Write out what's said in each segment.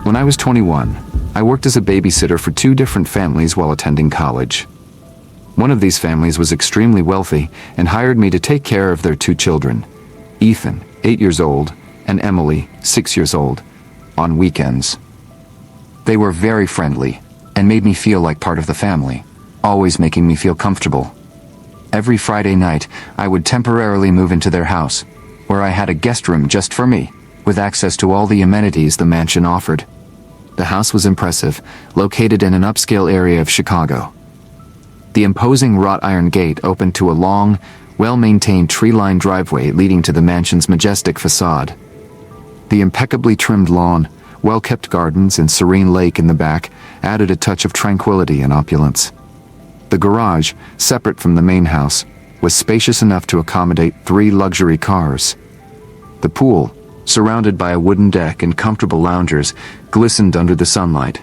When I was 21, I worked as a babysitter for 2 different families while attending college. One of these families was extremely wealthy and hired me to take care of their 2 children, Ethan, 8 years old, and Emily, 6 years old, on weekends. They were very friendly and made me feel like part of the family, always making me feel comfortable. Every Friday night, I would temporarily move into their house, where I had a guest room just for me, with access to all the amenities the mansion offered. The house was impressive, located in an upscale area of Chicago. The imposing wrought iron gate opened to a long, well-maintained tree-lined driveway leading to the mansion's majestic facade. The impeccably trimmed lawn, well-kept gardens, and serene lake in the back added a touch of tranquility and opulence. The garage, separate from the main house, was spacious enough to accommodate 3 luxury cars. The pool, surrounded by a wooden deck and comfortable loungers, glistened under the sunlight.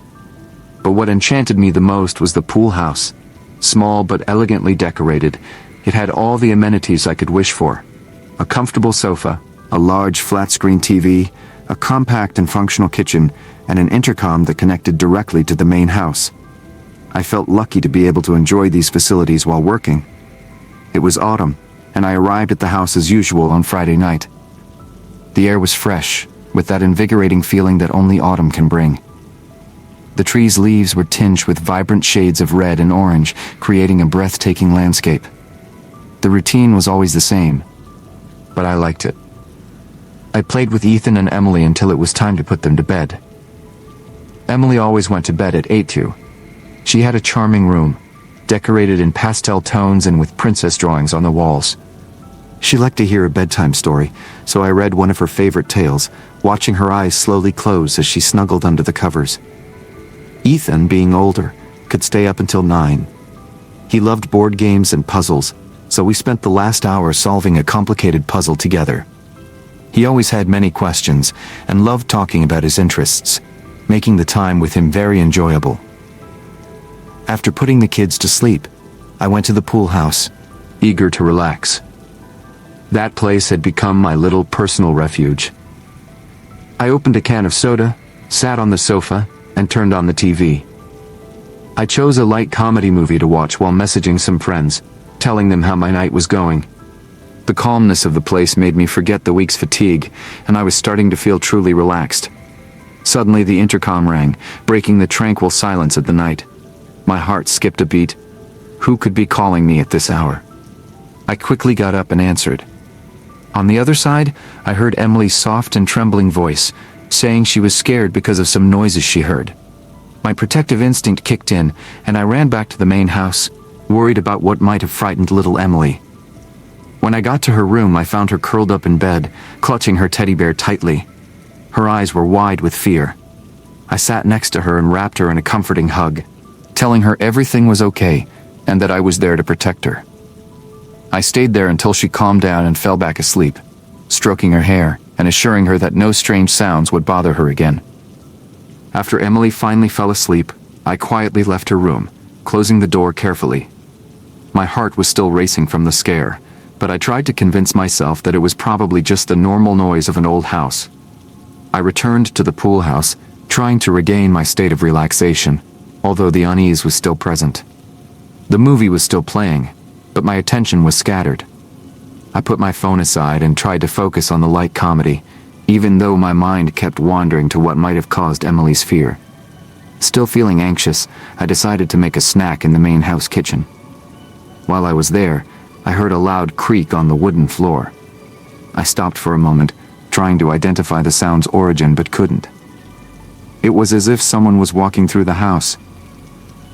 But what enchanted me the most was the pool house. Small but elegantly decorated, it had all the amenities I could wish for. A comfortable sofa, a large flat-screen TV, a compact and functional kitchen, and an intercom that connected directly to the main house. I felt lucky to be able to enjoy these facilities while working. It was autumn, and I arrived at the house as usual on Friday night. The air was fresh, with that invigorating feeling that only autumn can bring. The trees' leaves were tinged with vibrant shades of red and orange, creating a breathtaking landscape. The routine was always the same, but I liked it. I played with Ethan and Emily until it was time to put them to bed. Emily always went to bed at 8:02. She had a charming room, decorated in pastel tones and with princess drawings on the walls. She liked to hear a bedtime story, so I read one of her favorite tales, watching her eyes slowly close as she snuggled under the covers. Ethan, being older, could stay up until 9. He loved board games and puzzles, so we spent the last hour solving a complicated puzzle together. He always had many questions and loved talking about his interests, making the time with him very enjoyable. After putting the kids to sleep, I went to the pool house, eager to relax. That place had become my little personal refuge. I opened a can of soda, sat on the sofa, and turned on the TV. I chose a light comedy movie to watch while messaging some friends, telling them how my night was going. The calmness of the place made me forget the week's fatigue, and I was starting to feel truly relaxed. Suddenly the intercom rang, breaking the tranquil silence of the night. My heart skipped a beat. Who could be calling me at this hour? I quickly got up and answered. On the other side, I heard Emily's soft and trembling voice, saying she was scared because of some noises she heard. My protective instinct kicked in, and I ran back to the main house, worried about what might have frightened little Emily. When I got to her room, I found her curled up in bed, clutching her teddy bear tightly. Her eyes were wide with fear. I sat next to her and wrapped her in a comforting hug, telling her everything was okay, and that I was there to protect her. I stayed there until she calmed down and fell back asleep, stroking her hair and assuring her that no strange sounds would bother her again. After Emily finally fell asleep, I quietly left her room, closing the door carefully. My heart was still racing from the scare, but I tried to convince myself that it was probably just the normal noise of an old house. I returned to the pool house, trying to regain my state of relaxation, although the unease was still present. The movie was still playing, but my attention was scattered. I put my phone aside and tried to focus on the light comedy, even though my mind kept wandering to what might have caused Emily's fear. Still feeling anxious, I decided to make a snack in the main house kitchen. While I was there, I heard a loud creak on the wooden floor. I stopped for a moment, trying to identify the sound's origin but couldn't. It was as if someone was walking through the house.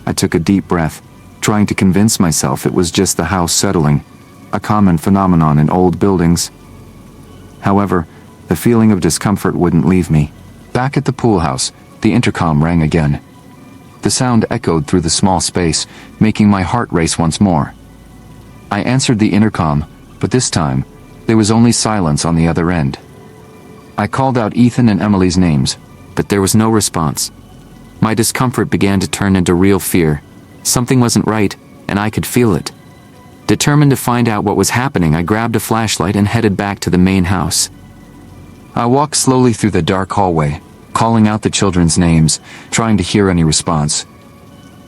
I took a deep breath, trying to convince myself it was just the house settling, a common phenomenon in old buildings. However, the feeling of discomfort wouldn't leave me. Back at the pool house, the intercom rang again. The sound echoed through the small space, making my heart race once more. I answered the intercom, but this time, there was only silence on the other end. I called out Ethan and Emily's names, but there was no response. My discomfort began to turn into real fear. Something wasn't right, and I could feel it. Determined to find out what was happening, I grabbed a flashlight and headed back to the main house. I walked slowly through the dark hallway, calling out the children's names, trying to hear any response.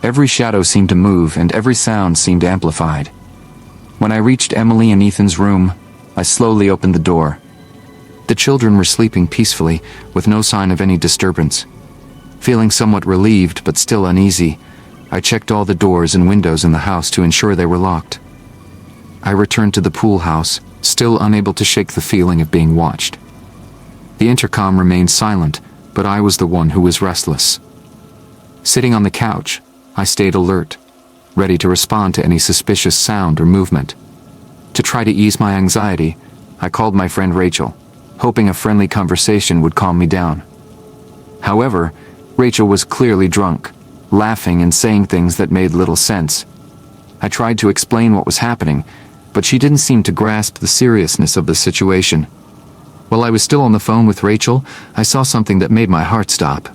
Every shadow seemed to move and every sound seemed amplified. When I reached Emily and Ethan's room, I slowly opened the door. The children were sleeping peacefully, with no sign of any disturbance. Feeling somewhat relieved but still uneasy, I checked all the doors and windows in the house to ensure they were locked. I returned to the pool house, still unable to shake the feeling of being watched. The intercom remained silent, but I was the one who was restless. Sitting on the couch, I stayed alert, ready to respond to any suspicious sound or movement. To try to ease my anxiety, I called my friend Rachel, hoping a friendly conversation would calm me down. However, Rachel was clearly drunk, laughing and saying things that made little sense. I tried to explain what was happening, but she didn't seem to grasp the seriousness of the situation. While I was still on the phone with Rachel, I saw something that made my heart stop.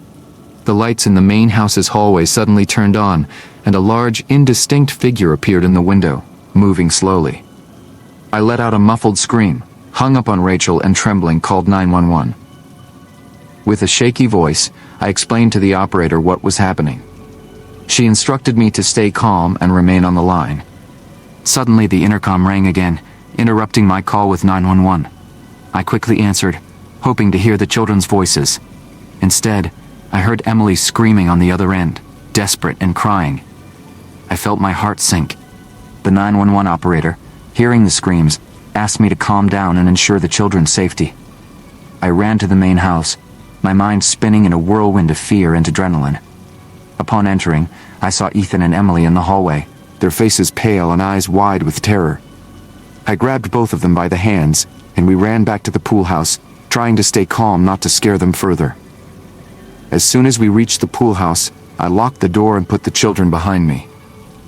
The lights in the main house's hallway suddenly turned on, and a large, indistinct figure appeared in the window, moving slowly. I let out a muffled scream, hung up on Rachel, and trembling called 911. With a shaky voice, I explained to the operator what was happening. She instructed me to stay calm and remain on the line. Suddenly, the intercom rang again, interrupting my call with 911. I quickly answered, hoping to hear the children's voices. Instead, I heard Emily screaming on the other end, desperate and crying. I felt my heart sink. The 911 operator, hearing the screams, asked me to calm down and ensure the children's safety. I ran to the main house, my mind spinning in a whirlwind of fear and adrenaline. Upon entering, I saw Ethan and Emily in the hallway, their faces pale and eyes wide with terror. I grabbed both of them by the hands, and we ran back to the pool house, trying to stay calm not to scare them further. As soon as we reached the pool house, I locked the door and put the children behind me.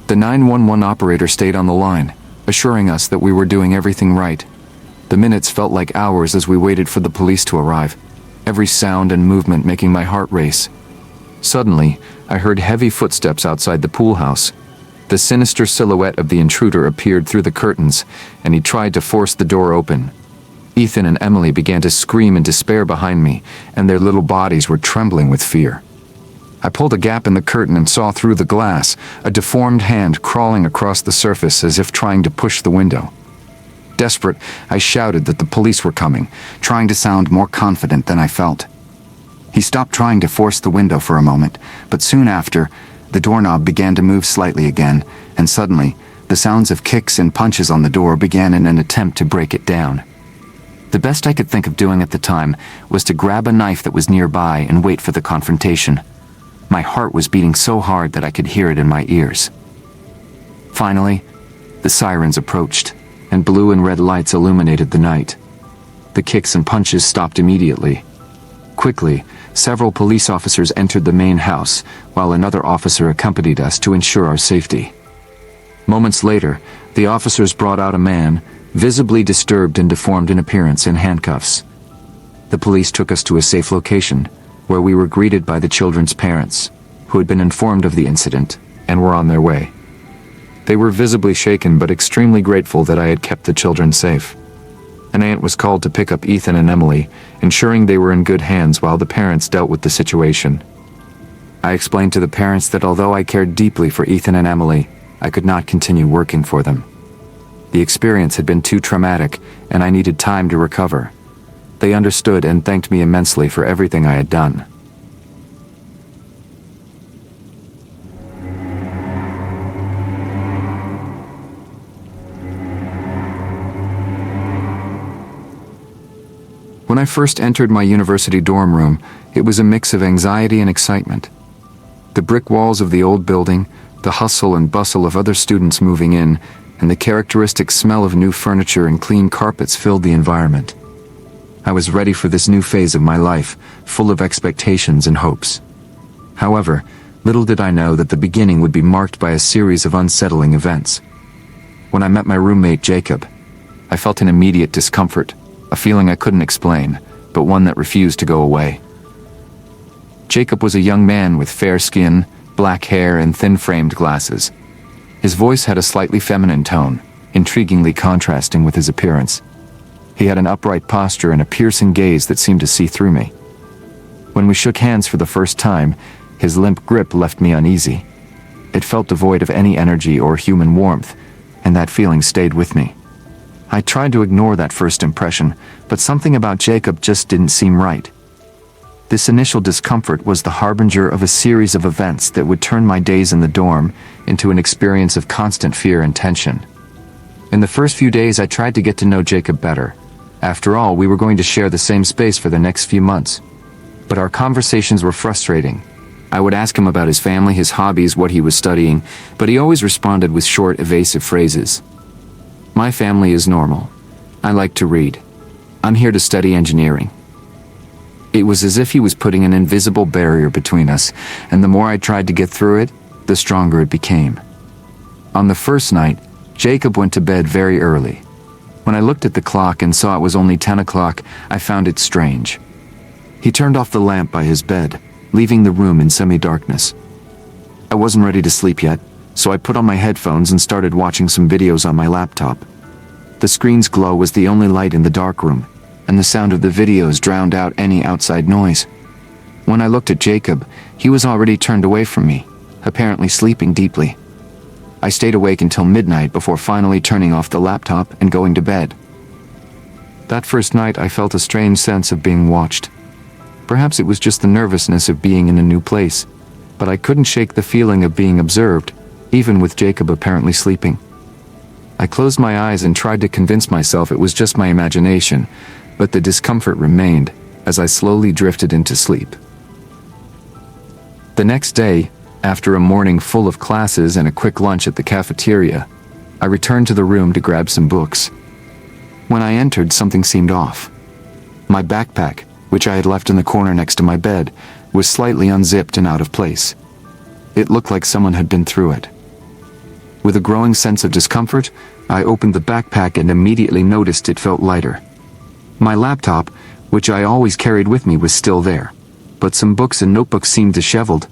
The 911 operator stayed on the line, assuring us that we were doing everything right. The minutes felt like hours as we waited for the police to arrive, every sound and movement making my heart race. Suddenly, I heard heavy footsteps outside the pool house. The sinister silhouette of the intruder appeared through the curtains, and he tried to force the door open. Ethan and Emily began to scream in despair behind me, and their little bodies were trembling with fear. I pulled a gap in the curtain and saw through the glass a deformed hand crawling across the surface as if trying to push the window. Desperate, I shouted that the police were coming, trying to sound more confident than I felt. He stopped trying to force the window for a moment, but soon after, the doorknob began to move slightly again, and suddenly, the sounds of kicks and punches on the door began in an attempt to break it down. The best I could think of doing at the time was to grab a knife that was nearby and wait for the confrontation. My heart was beating so hard that I could hear it in my ears. Finally, the sirens approached, and blue and red lights illuminated the night. The kicks and punches stopped immediately. Quickly, several police officers entered the main house, while another officer accompanied us to ensure our safety. Moments later, the officers brought out a man, visibly disturbed and deformed in appearance, in handcuffs. The police took us to a safe location, where we were greeted by the children's parents, who had been informed of the incident and were on their way. They were visibly shaken but extremely grateful that I had kept the children safe. An aunt was called to pick up Ethan and Emily, ensuring they were in good hands while the parents dealt with the situation. I explained to the parents that although I cared deeply for Ethan and Emily, I could not continue working for them. The experience had been too traumatic, and I needed time to recover. They understood and thanked me immensely for everything I had done. When I first entered my university dorm room, it was a mix of anxiety and excitement. The brick walls of the old building, the hustle and bustle of other students moving in, and the characteristic smell of new furniture and clean carpets filled the environment. I was ready for this new phase of my life, full of expectations and hopes. However, little did I know that the beginning would be marked by a series of unsettling events. When I met my roommate Jacob, I felt an immediate discomfort, a feeling I couldn't explain, but one that refused to go away. Jacob was a young man with fair skin, black hair, and thin-framed glasses. His voice had a slightly feminine tone, intriguingly contrasting with his appearance. He had an upright posture and a piercing gaze that seemed to see through me. When we shook hands for the first time, his limp grip left me uneasy. It felt devoid of any energy or human warmth, and that feeling stayed with me. I tried to ignore that first impression, but something about Jacob just didn't seem right. This initial discomfort was the harbinger of a series of events that would turn my days in the dorm into an experience of constant fear and tension. In the first few days, I tried to get to know Jacob better. After all, we were going to share the same space for the next few months. But our conversations were frustrating. I would ask him about his family, his hobbies, what he was studying, but he always responded with short, evasive phrases. My family is normal. I like to read. I'm here to study engineering. It was as if he was putting an invisible barrier between us, and the more I tried to get through it, the stronger it became. On the first night, Jacob went to bed very early. When I looked at the clock and saw it was only 10 o'clock, I found it strange. He turned off the lamp by his bed, leaving the room in semi-darkness. I wasn't ready to sleep yet, so I put on my headphones and started watching some videos on my laptop. The screen's glow was the only light in the dark room, and the sound of the videos drowned out any outside noise. When I looked at Jacob, he was already turned away from me, apparently sleeping deeply. I stayed awake until midnight before finally turning off the laptop and going to bed. That first night I felt a strange sense of being watched. Perhaps it was just the nervousness of being in a new place, but I couldn't shake the feeling of being observed, even with Jacob apparently sleeping. I closed my eyes and tried to convince myself it was just my imagination, but the discomfort remained as I slowly drifted into sleep. The next day, after a morning full of classes and a quick lunch at the cafeteria, I returned to the room to grab some books. When I entered, something seemed off. My backpack, which I had left in the corner next to my bed, was slightly unzipped and out of place. It looked like someone had been through it. With a growing sense of discomfort, I opened the backpack and immediately noticed it felt lighter. My laptop, which I always carried with me, was still there, but some books and notebooks seemed disheveled.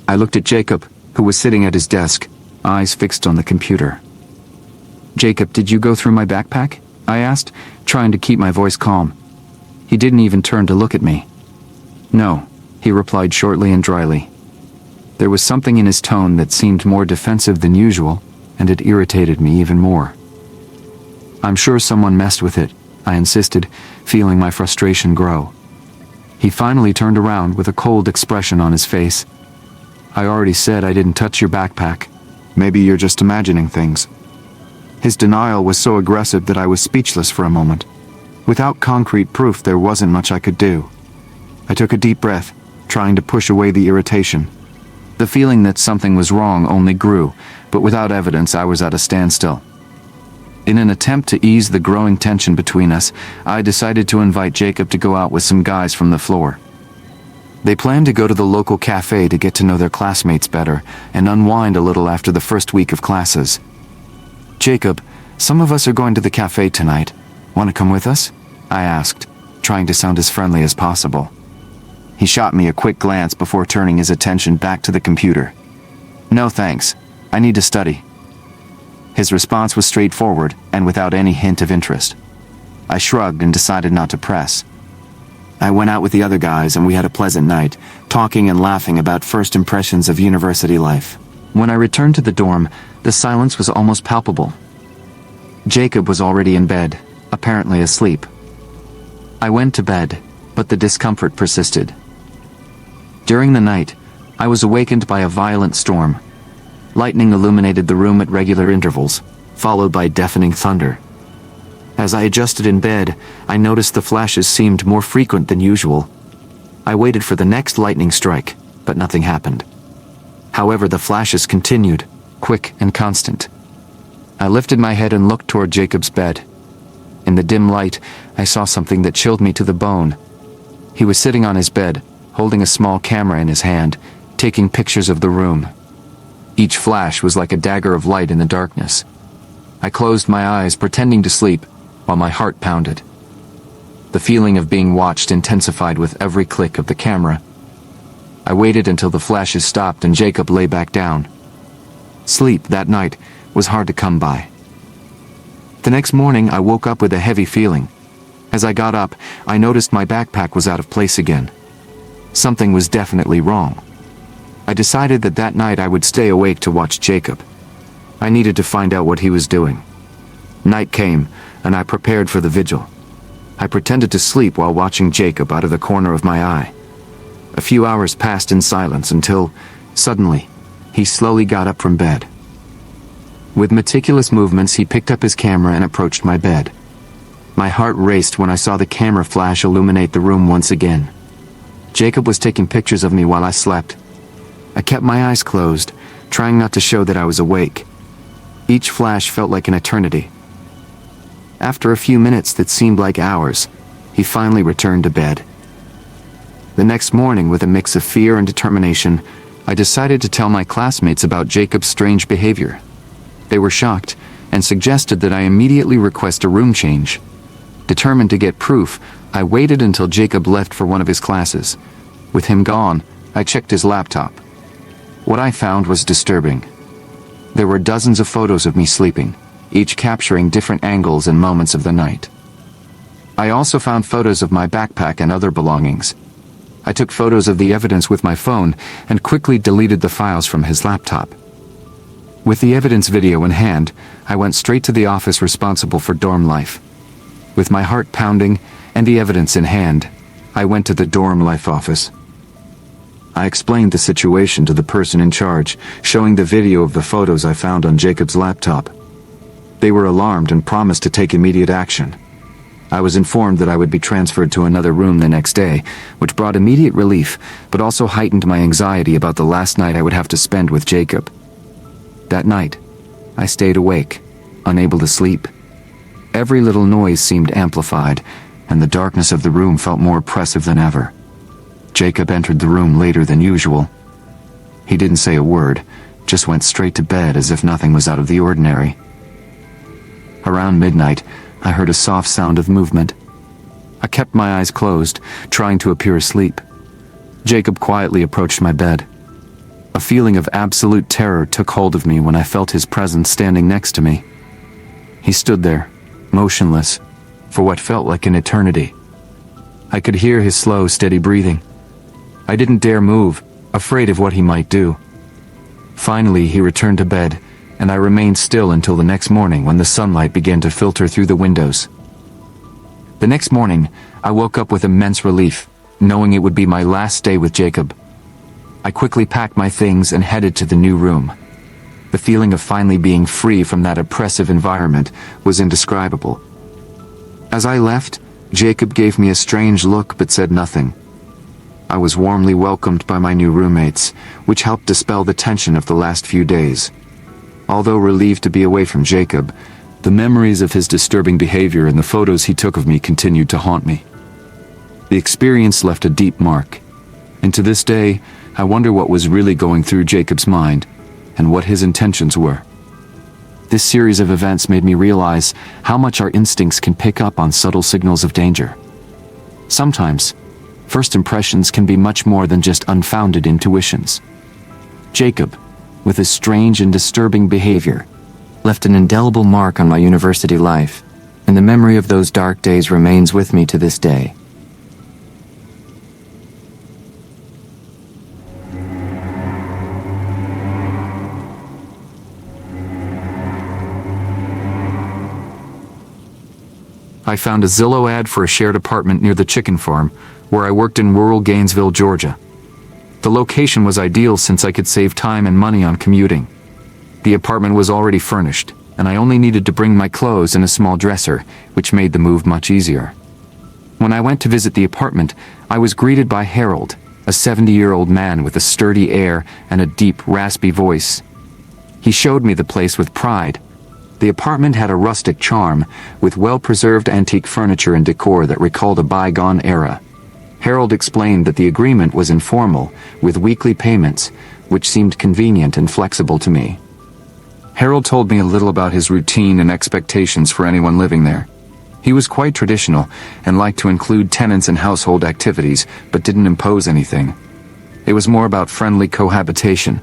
I looked at Jacob, who was sitting at his desk, eyes fixed on the computer. "Jacob, did you go through my backpack?" I asked, trying to keep my voice calm. He didn't even turn to look at me. "No," he replied shortly and dryly. There was something in his tone that seemed more defensive than usual, and it irritated me even more. "I'm sure someone messed with it," I insisted, feeling my frustration grow. He finally turned around with a cold expression on his face. "I already said I didn't touch your backpack. Maybe you're just imagining things." His denial was so aggressive that I was speechless for a moment. Without concrete proof, there wasn't much I could do. I took a deep breath, trying to push away the irritation. The feeling that something was wrong only grew, but without evidence I was at a standstill. In an attempt to ease the growing tension between us, I decided to invite Jacob to go out with some guys from the floor. They planned to go to the local cafe to get to know their classmates better and unwind a little after the first week of classes. "Jacob, some of us are going to the cafe tonight. Want to come with us?" I asked, trying to sound as friendly as possible. He shot me a quick glance before turning his attention back to the computer. "No thanks, I need to study." His response was straightforward and without any hint of interest. I shrugged and decided not to press. I went out with the other guys and we had a pleasant night, talking and laughing about first impressions of university life. When I returned to the dorm, the silence was almost palpable. Jacob was already in bed, apparently asleep. I went to bed, but the discomfort persisted. During the night, I was awakened by a violent storm. Lightning illuminated the room at regular intervals, followed by deafening thunder. As I adjusted in bed, I noticed the flashes seemed more frequent than usual. I waited for the next lightning strike, but nothing happened. However, the flashes continued, quick and constant. I lifted my head and looked toward Jacob's bed. In the dim light, I saw something that chilled me to the bone. He was sitting on his bed, holding a small camera in his hand, taking pictures of the room. Each flash was like a dagger of light in the darkness. I closed my eyes, pretending to sleep, while my heart pounded. The feeling of being watched intensified with every click of the camera. I waited until the flashes stopped and Jacob lay back down. Sleep that night was hard to come by. The next morning, I woke up with a heavy feeling. As I got up, I noticed my backpack was out of place again. Something was definitely wrong. I decided that that night I would stay awake to watch Jacob. I needed to find out what he was doing. Night came, and I prepared for the vigil. I pretended to sleep while watching Jacob out of the corner of my eye. A few hours passed in silence until, suddenly, he slowly got up from bed. With meticulous movements, he picked up his camera and approached my bed. My heart raced when I saw the camera flash illuminate the room once again. Jacob was taking pictures of me while I slept. I kept my eyes closed, trying not to show that I was awake. Each flash felt like an eternity. After a few minutes that seemed like hours, he finally returned to bed. The next morning, with a mix of fear and determination, I decided to tell my classmates about Jacob's strange behavior. They were shocked and suggested that I immediately request a room change. Determined to get proof, I waited until Jacob left for one of his classes. With him gone, I checked his laptop. What I found was disturbing. There were dozens of photos of me sleeping, each capturing different angles and moments of the night. I also found photos of my backpack and other belongings. I took photos of the evidence with my phone and quickly deleted the files from his laptop. With the evidence video in hand, I went straight to the office responsible for dorm life. With my heart pounding and the evidence in hand, I went to the dorm life office. I explained the situation to the person in charge, showing the video of the photos I found on Jacob's laptop. They were alarmed and promised to take immediate action. I was informed that I would be transferred to another room the next day, which brought immediate relief, but also heightened my anxiety about the last night I would have to spend with Jacob. That night, I stayed awake, unable to sleep. Every little noise seemed amplified, and the darkness of the room felt more oppressive than ever. Jacob entered the room later than usual. He didn't say a word, just went straight to bed as if nothing was out of the ordinary. Around midnight, I heard a soft sound of movement. I kept my eyes closed, trying to appear asleep. Jacob quietly approached my bed. A feeling of absolute terror took hold of me when I felt his presence standing next to me. He stood there, motionless, for what felt like an eternity. I could hear his slow, steady breathing. I didn't dare move, afraid of what he might do. Finally, he returned to bed, and I remained still until the next morning when the sunlight began to filter through the windows. The next morning, I woke up with immense relief, knowing it would be my last day with Jacob. I quickly packed my things and headed to the new room. The feeling of finally being free from that oppressive environment was indescribable. As I left, Jacob gave me a strange look but said nothing. I was warmly welcomed by my new roommates, which helped dispel the tension of the last few days. Although relieved to be away from Jacob, the memories of his disturbing behavior and the photos he took of me continued to haunt me. The experience left a deep mark, and to this day, I wonder what was really going through Jacob's mind, and what his intentions were. This series of events made me realize how much our instincts can pick up on subtle signals of danger. Sometimes, first impressions can be much more than just unfounded intuitions. Jacob, with his strange and disturbing behavior, left an indelible mark on my university life, and the memory of those dark days remains with me to this day. I found a Zillow ad for a shared apartment near the chicken farm, where I worked in rural Gainesville, Georgia. The location was ideal since I could save time and money on commuting. The apartment was already furnished, and I only needed to bring my clothes and a small dresser, which made the move much easier. When I went to visit the apartment, I was greeted by Harold, a 70-year-old man with a sturdy air and a deep, raspy voice. He showed me the place with pride. The apartment had a rustic charm, with well-preserved antique furniture and decor that recalled a bygone era. Harold explained that the agreement was informal, with weekly payments, which seemed convenient and flexible to me. Harold told me a little about his routine and expectations for anyone living there. He was quite traditional and liked to include tenants in household activities, but didn't impose anything. It was more about friendly cohabitation.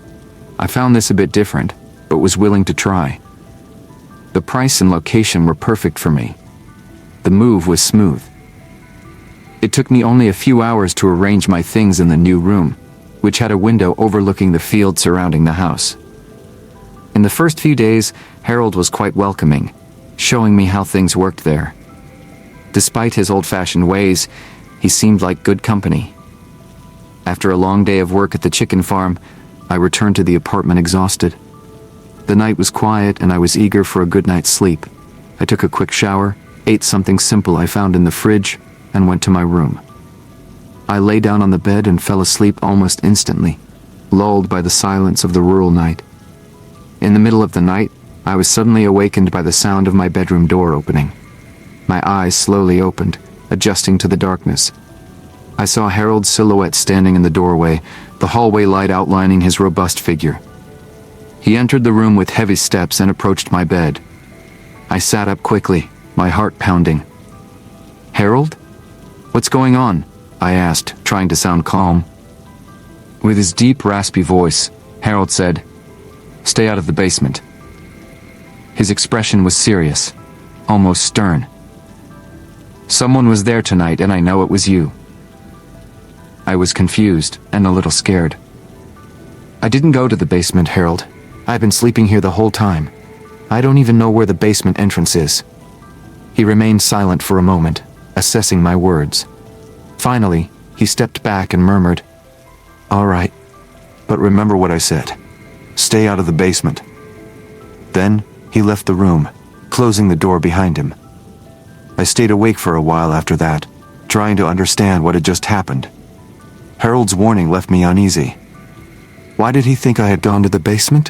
I found this a bit different, but was willing to try. The price and location were perfect for me. The move was smooth. It took me only a few hours to arrange my things in the new room, which had a window overlooking the field surrounding the house. In the first few days, Harold was quite welcoming, showing me how things worked there. Despite his old-fashioned ways, he seemed like good company. After a long day of work at the chicken farm, I returned to the apartment exhausted. The night was quiet and I was eager for a good night's sleep. I took a quick shower, ate something simple I found in the fridge, and went to my room. I lay down on the bed and fell asleep almost instantly, lulled by the silence of the rural night. In the middle of the night, I was suddenly awakened by the sound of my bedroom door opening. My eyes slowly opened, adjusting to the darkness. I saw Harold's silhouette standing in the doorway, the hallway light outlining his robust figure. He entered the room with heavy steps and approached my bed. I sat up quickly, my heart pounding. "Harold? What's going on?" I asked, trying to sound calm. With his deep, raspy voice, Harold said, "Stay out of the basement." His expression was serious, almost stern. "Someone was there tonight and I know it was you." I was confused and a little scared. "I didn't go to the basement, Harold. I've been sleeping here the whole time. I don't even know where the basement entrance is." He remained silent for a moment, assessing my words. Finally, he stepped back and murmured, "All right, but remember what I said. Stay out of the basement." Then, he left the room, closing the door behind him. I stayed awake for a while after that, trying to understand what had just happened. Harold's warning left me uneasy. Why did he think I had gone to the basement?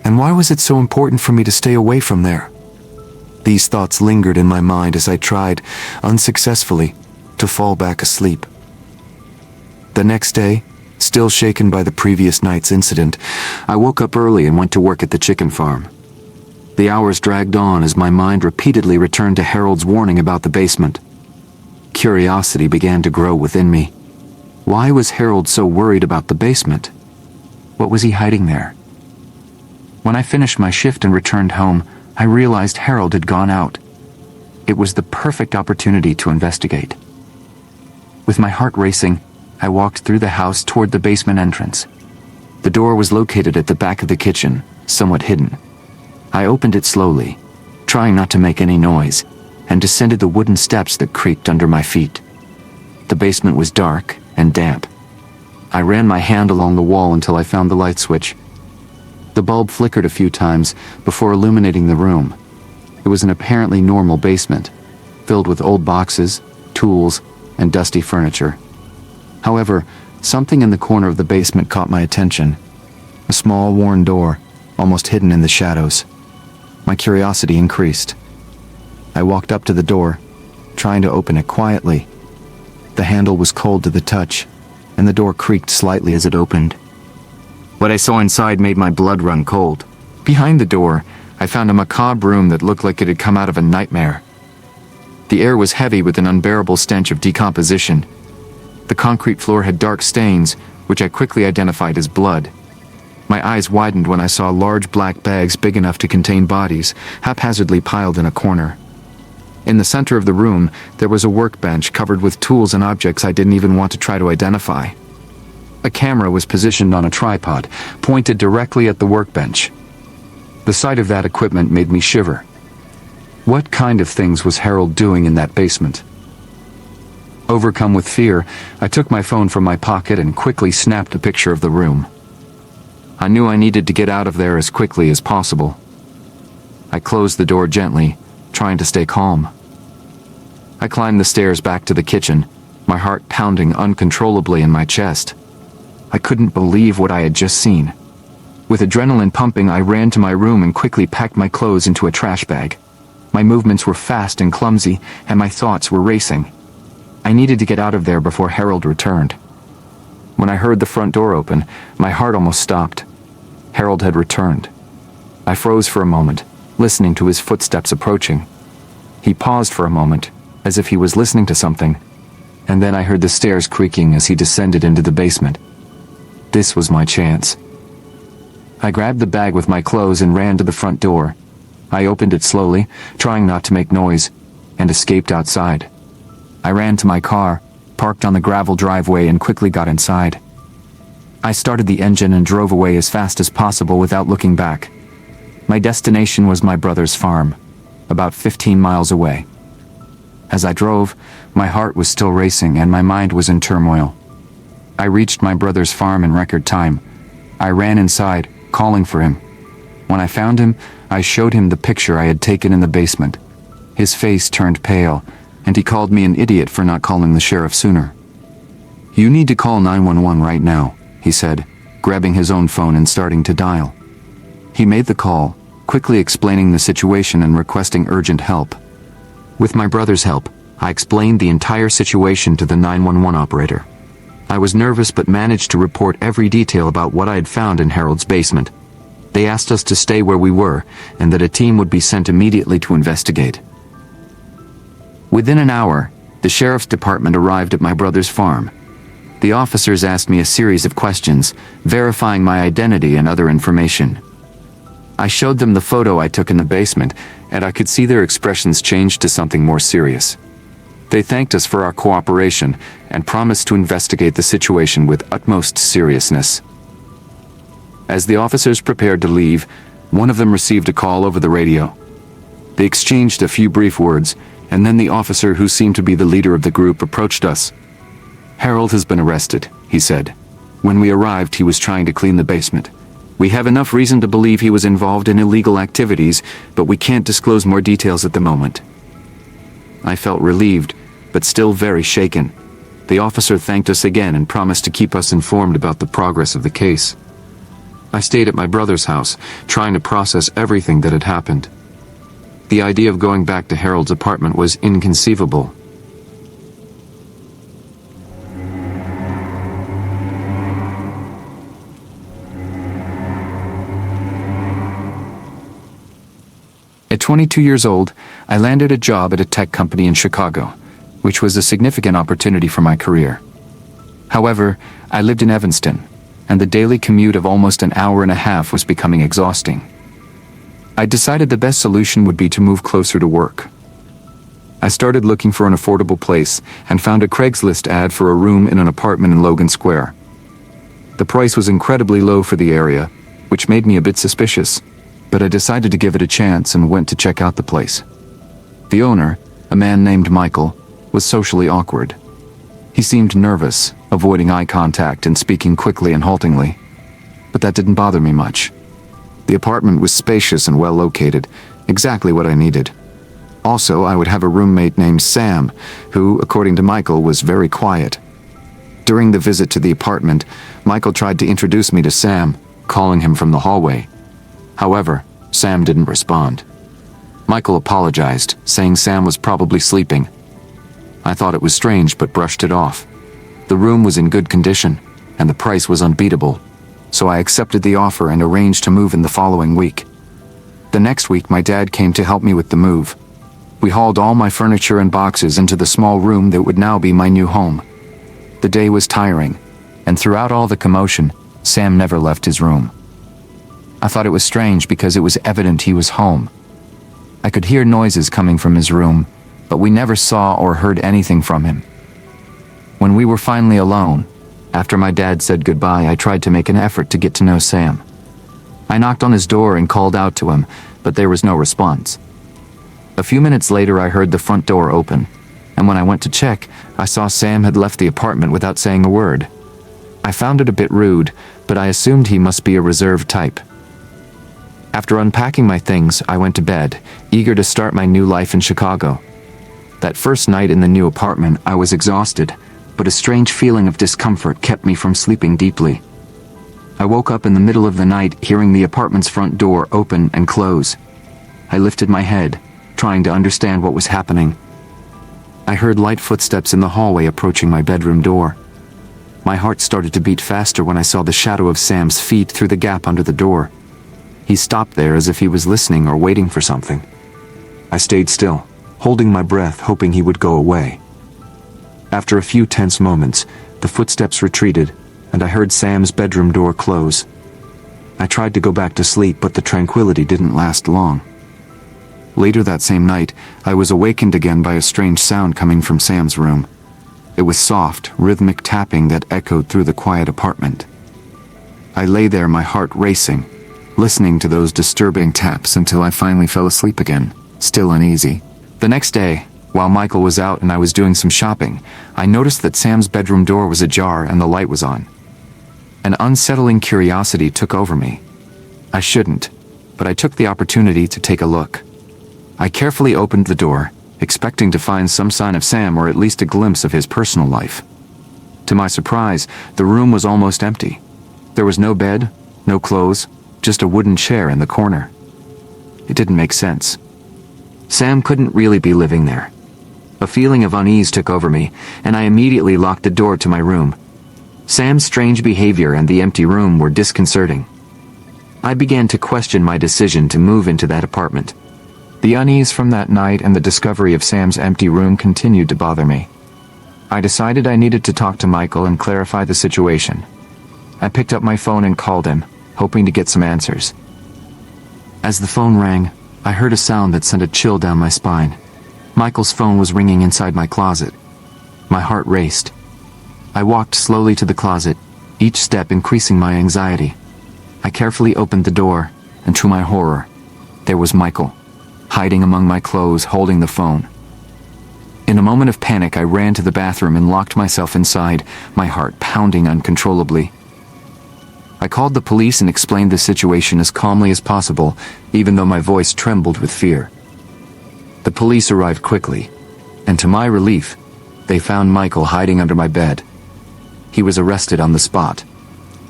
And why was it so important for me to stay away from there? These thoughts lingered in my mind as I tried, unsuccessfully, to fall back asleep. The next day, still shaken by the previous night's incident, I woke up early and went to work at the chicken farm. The hours dragged on as my mind repeatedly returned to Harold's warning about the basement. Curiosity began to grow within me. Why was Harold so worried about the basement? What was he hiding there? When I finished my shift and returned home, I realized Harold had gone out. It was the perfect opportunity to investigate. With my heart racing, I walked through the house toward the basement entrance. The door was located at the back of the kitchen, somewhat hidden. I opened it slowly, trying not to make any noise, and descended the wooden steps that creaked under my feet. The basement was dark and damp. I ran my hand along the wall until I found the light switch. The bulb flickered a few times before illuminating the room. It was an apparently normal basement, filled with old boxes, tools, and dusty furniture. However, something in the corner of the basement caught my attention. A small, worn door, almost hidden in the shadows. My curiosity increased. I walked up to the door, trying to open it quietly. The handle was cold to the touch, and the door creaked slightly as it opened. What I saw inside made my blood run cold. Behind the door, I found a macabre room that looked like it had come out of a nightmare. The air was heavy with an unbearable stench of decomposition. The concrete floor had dark stains, which I quickly identified as blood. My eyes widened when I saw large black bags big enough to contain bodies, haphazardly piled in a corner. In the center of the room, there was a workbench covered with tools and objects I didn't even want to try to identify. A camera was positioned on a tripod, pointed directly at the workbench. The sight of that equipment made me shiver. What kind of things was Harold doing in that basement? Overcome with fear, I took my phone from my pocket and quickly snapped a picture of the room. I knew I needed to get out of there as quickly as possible. I closed the door gently, trying to stay calm. I climbed the stairs back to the kitchen, my heart pounding uncontrollably in my chest. I couldn't believe what I had just seen. With adrenaline pumping, I ran to my room and quickly packed my clothes into a trash bag. My movements were fast and clumsy, and my thoughts were racing. I needed to get out of there before Harold returned. When I heard the front door open, my heart almost stopped. Harold had returned. I froze for a moment, listening to his footsteps approaching. He paused for a moment, as if he was listening to something, and then I heard the stairs creaking as he descended into the basement. This was my chance. I grabbed the bag with my clothes and ran to the front door. I opened it slowly, trying not to make noise, and escaped outside. I ran to my car, parked on the gravel driveway, and quickly got inside. I started the engine and drove away as fast as possible without looking back. My destination was my brother's farm, about 15 miles away. As I drove, my heart was still racing and my mind was in turmoil. I reached my brother's farm in record time. I ran inside, calling for him. When I found him, I showed him the picture I had taken in the basement. His face turned pale, and he called me an idiot for not calling the sheriff sooner. "You need to call 911 right now," he said, grabbing his own phone and starting to dial. He made the call, quickly explaining the situation and requesting urgent help. With my brother's help, I explained the entire situation to the 911 operator. I was nervous but managed to report every detail about what I had found in Harold's basement. They asked us to stay where we were, and that a team would be sent immediately to investigate. Within an hour, the sheriff's department arrived at my brother's farm. The officers asked me a series of questions, verifying my identity and other information. I showed them the photo I took in the basement, and I could see their expressions change to something more serious. They thanked us for our cooperation and promised to investigate the situation with utmost seriousness. As the officers prepared to leave, one of them received a call over the radio. They exchanged a few brief words, and then the officer who seemed to be the leader of the group approached us. "Harold has been arrested," he said. "When we arrived, he was trying to clean the basement. We have enough reason to believe he was involved in illegal activities, but we can't disclose more details at the moment." I felt relieved, but still very shaken. The officer thanked us again and promised to keep us informed about the progress of the case. I stayed at my brother's house, trying to process everything that had happened. The idea of going back to Harold's apartment was inconceivable. At 22 years old, I landed a job at a tech company in Chicago, which was a significant opportunity for my career. However, I lived in Evanston, and the daily commute of almost an hour and a half was becoming exhausting. I decided the best solution would be to move closer to work. I started looking for an affordable place and found a Craigslist ad for a room in an apartment in Logan Square. The price was incredibly low for the area, which made me a bit suspicious, but I decided to give it a chance and went to check out the place. The owner, a man named Michael, was socially awkward. He seemed nervous, avoiding eye contact and speaking quickly and haltingly. But that didn't bother me much. The apartment was spacious and well located, exactly what I needed. Also, I would have a roommate named Sam, who, according to Michael, was very quiet. During the visit to the apartment, Michael tried to introduce me to Sam, calling him from the hallway. However, Sam didn't respond. Michael apologized, saying Sam was probably sleeping. I thought it was strange but brushed it off. The room was in good condition, and the price was unbeatable, so I accepted the offer and arranged to move in the following week. The next week, my dad came to help me with the move. We hauled all my furniture and boxes into the small room that would now be my new home. The day was tiring, and throughout all the commotion, Sam never left his room. I thought it was strange because it was evident he was home. I could hear noises coming from his room, but we never saw or heard anything from him. When we were finally alone, after my dad said goodbye, I tried to make an effort to get to know Sam. I knocked on his door and called out to him, but there was no response. A few minutes later, I heard the front door open, and when I went to check, I saw Sam had left the apartment without saying a word. I found it a bit rude, but I assumed he must be a reserved type. After unpacking my things, I went to bed, eager to start my new life in Chicago. That first night in the new apartment, I was exhausted, but a strange feeling of discomfort kept me from sleeping deeply. I woke up in the middle of the night, hearing the apartment's front door open and close. I lifted my head, trying to understand what was happening. I heard light footsteps in the hallway approaching my bedroom door. My heart started to beat faster when I saw the shadow of Sam's feet through the gap under the door. He stopped there as if he was listening or waiting for something. I stayed still, holding my breath, hoping he would go away. After a few tense moments, the footsteps retreated, and I heard Sam's bedroom door close. I tried to go back to sleep, but the tranquility didn't last long. Later that same night, I was awakened again by a strange sound coming from Sam's room. It was soft, rhythmic tapping that echoed through the quiet apartment. I lay there, my heart racing, listening to those disturbing taps until I finally fell asleep again, still uneasy. The next day, while Michael was out and I was doing some shopping, I noticed that Sam's bedroom door was ajar and the light was on. An unsettling curiosity took over me. I shouldn't, but I took the opportunity to take a look. I carefully opened the door, expecting to find some sign of Sam or at least a glimpse of his personal life. To my surprise, the room was almost empty. There was no bed, no clothes, just a wooden chair in the corner. It didn't make sense. Sam couldn't really be living there. A feeling of unease took over me, and I immediately locked the door to my room. Sam's strange behavior and the empty room were disconcerting. I began to question my decision to move into that apartment. The unease from that night and the discovery of Sam's empty room continued to bother me. I decided I needed to talk to Michael and clarify the situation. I picked up my phone and called him, hoping to get some answers. As the phone rang, I heard a sound that sent a chill down my spine. Michael's phone was ringing inside my closet. My heart raced. I walked slowly to the closet, each step increasing my anxiety. I carefully opened the door, and to my horror, there was Michael, hiding among my clothes, holding the phone. In a moment of panic, I ran to the bathroom and locked myself inside, my heart pounding uncontrollably. I called the police and explained the situation as calmly as possible, even though my voice trembled with fear. The police arrived quickly, and to my relief, they found Michael hiding under my bed. He was arrested on the spot.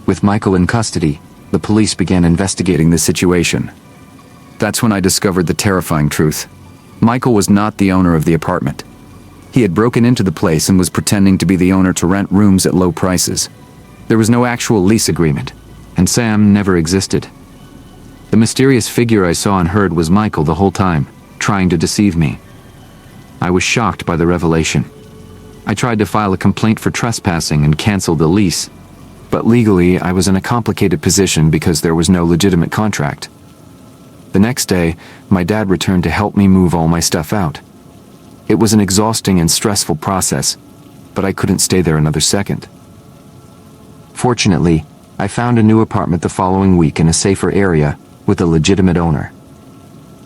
With Michael in custody, the police began investigating the situation. That's when I discovered the terrifying truth. Michael was not the owner of the apartment. He had broken into the place and was pretending to be the owner to rent rooms at low prices. There was no actual lease agreement, and Sam never existed. The mysterious figure I saw and heard was Michael the whole time, trying to deceive me. I was shocked by the revelation. I tried to file a complaint for trespassing and cancel the lease, but legally I was in a complicated position because there was no legitimate contract. The next day, my dad returned to help me move all my stuff out. It was an exhausting and stressful process, but I couldn't stay there another second. Fortunately, I found a new apartment the following week in a safer area with a legitimate owner.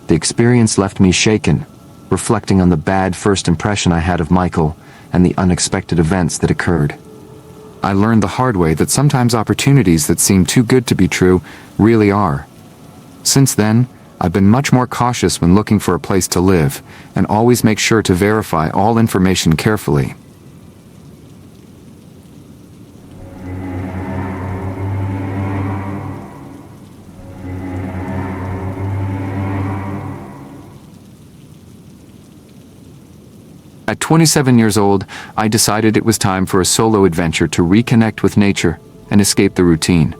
The experience left me shaken, reflecting on the bad first impression I had of Michael and the unexpected events that occurred. I learned the hard way that sometimes opportunities that seem too good to be true really are. Since then, I've been much more cautious when looking for a place to live, and always make sure to verify all information carefully. At 27 years old, I decided it was time for a solo adventure to reconnect with nature and escape the routine.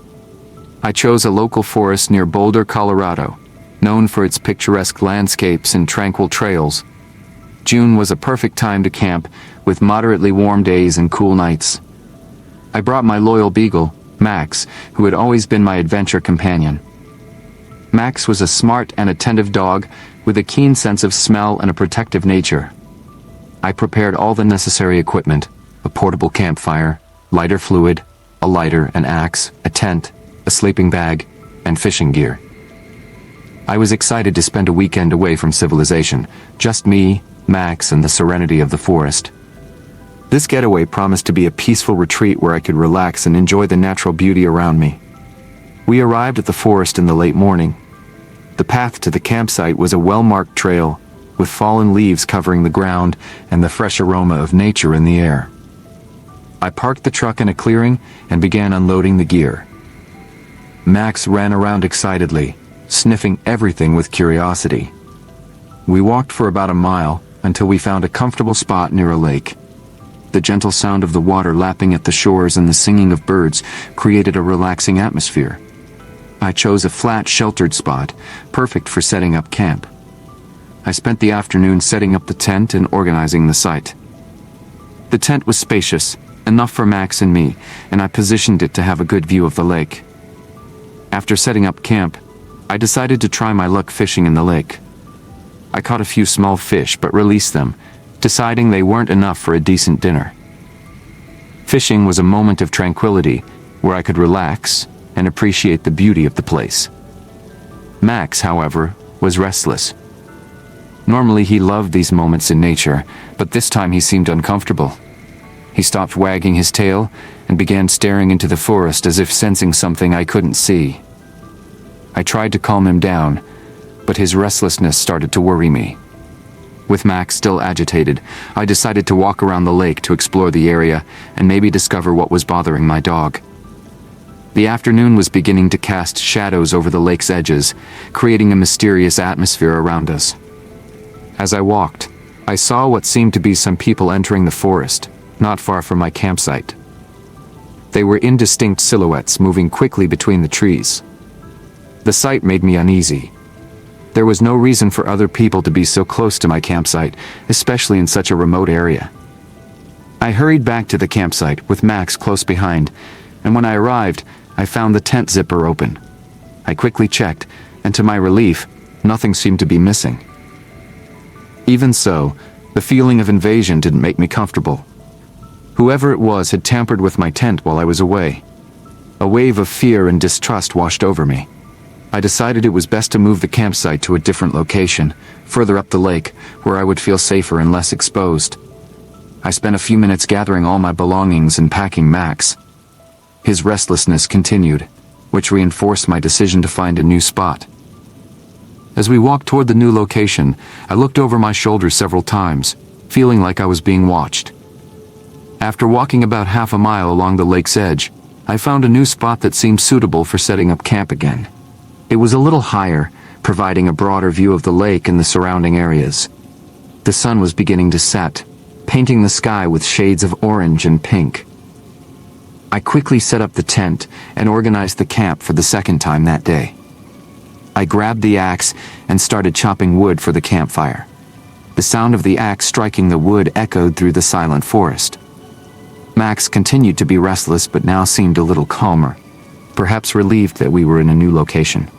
I chose a local forest near Boulder, Colorado, known for its picturesque landscapes and tranquil trails. June was a perfect time to camp, with moderately warm days and cool nights. I brought my loyal beagle, Max, who had always been my adventure companion. Max was a smart and attentive dog with a keen sense of smell and a protective nature. I prepared all the necessary equipment: a portable campfire, lighter fluid, a lighter, an axe, a tent, a sleeping bag, and fishing gear. I was excited to spend a weekend away from civilization, just me, Max, and the serenity of the forest. This getaway promised to be a peaceful retreat where I could relax and enjoy the natural beauty around me. We arrived at the forest in the late morning. The path to the campsite was a well-marked trail, with fallen leaves covering the ground and the fresh aroma of nature in the air. I parked the truck in a clearing and began unloading the gear. Max ran around excitedly, sniffing everything with curiosity. We walked for about a mile until we found a comfortable spot near a lake. The gentle sound of the water lapping at the shores and the singing of birds created a relaxing atmosphere. I chose a flat, sheltered spot, perfect for setting up camp. I spent the afternoon setting up the tent and organizing the site. The tent was spacious, enough for Max and me, and I positioned it to have a good view of the lake. After setting up camp, I decided to try my luck fishing in the lake. I caught a few small fish but released them, deciding they weren't enough for a decent dinner. Fishing was a moment of tranquility where I could relax and appreciate the beauty of the place. Max, however, was restless. Normally he loved these moments in nature, but this time he seemed uncomfortable. He stopped wagging his tail and began staring into the forest as if sensing something I couldn't see. I tried to calm him down, but his restlessness started to worry me. With Max still agitated, I decided to walk around the lake to explore the area and maybe discover what was bothering my dog. The afternoon was beginning to cast shadows over the lake's edges, creating a mysterious atmosphere around us. As I walked, I saw what seemed to be some people entering the forest, not far from my campsite. They were indistinct silhouettes moving quickly between the trees. The sight made me uneasy. There was no reason for other people to be so close to my campsite, especially in such a remote area. I hurried back to the campsite with Max close behind, and when I arrived, I found the tent zipper open. I quickly checked, and to my relief, nothing seemed to be missing. Even so, the feeling of invasion didn't make me comfortable. Whoever it was had tampered with my tent while I was away. A wave of fear and distrust washed over me. I decided it was best to move the campsite to a different location, further up the lake, where I would feel safer and less exposed. I spent a few minutes gathering all my belongings and packing Max. His restlessness continued, which reinforced my decision to find a new spot. As we walked toward the new location, I looked over my shoulder several times, feeling like I was being watched. After walking about half a mile along the lake's edge, I found a new spot that seemed suitable for setting up camp again. It was a little higher, providing a broader view of the lake and the surrounding areas. The sun was beginning to set, painting the sky with shades of orange and pink. I quickly set up the tent and organized the camp for the second time that day. I grabbed the axe and started chopping wood for the campfire. The sound of the axe striking the wood echoed through the silent forest. Max continued to be restless but now seemed a little calmer, perhaps relieved that we were in a new location.